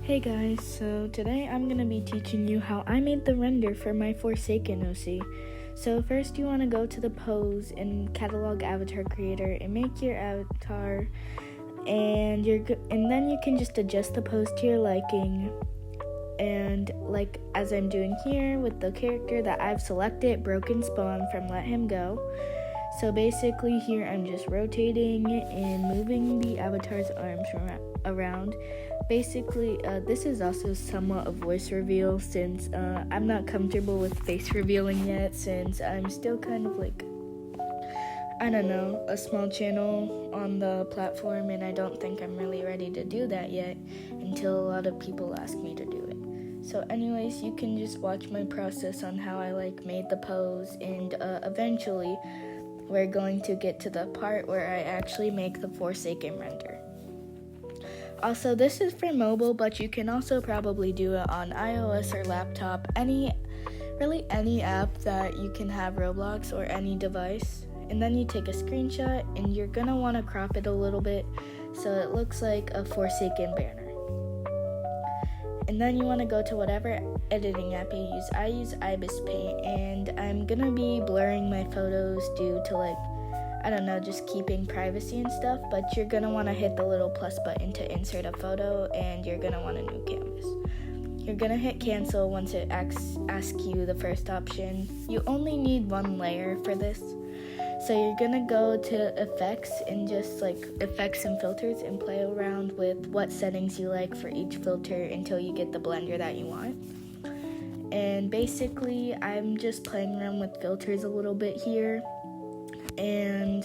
Hey guys, so today I'm going to be teaching you how I made the render for my Forsaken OC. So first you want to go to the pose in Catalog Avatar Creator and make your avatar, and then you can just adjust the pose to your liking, and like as I'm doing here with the character that I've selected, Broken Spawn from Let Him Go. So basically here I'm just rotating and moving the avatar's arms around. Basically, this is also somewhat a voice reveal since I'm not comfortable with face revealing yet, since I'm still kind of like, I don't know, a small channel on the platform, and I don't think I'm really ready to do that yet until a lot of people ask me to do it. So anyways, you can just watch my process on how I made the pose, and eventually we're going to get to the part where I actually make the Forsaken render. Also, this is for mobile, but you can also probably do it on iOS or laptop, any app that you can have Roblox or any device. And then you take a screenshot and you're gonna want to crop it a little bit so it looks like a Forsaken banner. And then you want to go to whatever editing app you use. I use Ibis Paint, and I'm gonna be blurring my photos due to just keeping privacy and stuff, but you're gonna want to hit the little plus button to insert a photo, and you're gonna want a new canvas. You're gonna hit cancel once it asks you the first option. You only need one layer for this. So you're gonna go to effects and just effects and filters and play around with what settings you like for each filter until you get the blender that you want. And basically I'm just playing around with filters a little bit here. And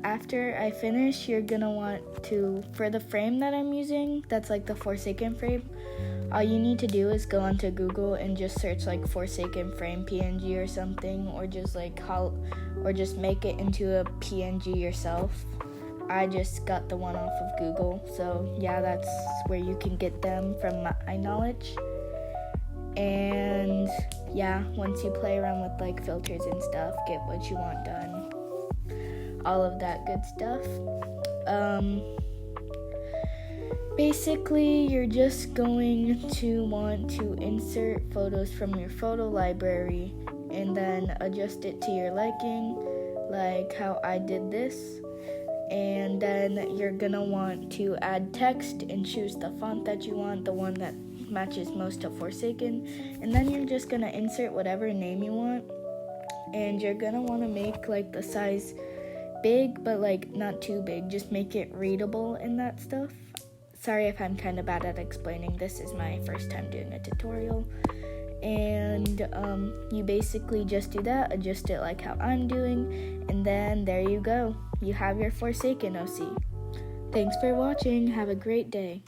after I finish, you're gonna want to, for the frame that I'm using, that's the Forsaken frame, all you need to do is go onto Google and just search Forsaken frame PNG or something, or just just make it into a PNG yourself. I just got the one off of Google, so yeah, that's where you can get them from my knowledge. And yeah, once you play around with filters and stuff, get what you want done, all of that good stuff. Basically, you're just going to want to insert photos from your photo library and then adjust it to your liking, like how I did this. And then you're gonna want to add text and choose the font that you want, the one that matches most to Forsaken. And then you're just gonna insert whatever name you want, and you're gonna want to make the size big, but not too big, just make it readable and that stuff. Sorry if I'm kind of bad at explaining. This is my first time doing a tutorial. And you basically just do that, adjust it like how I'm doing, and then there you go. You have your Forsaken OC. Thanks for watching. Have a great day.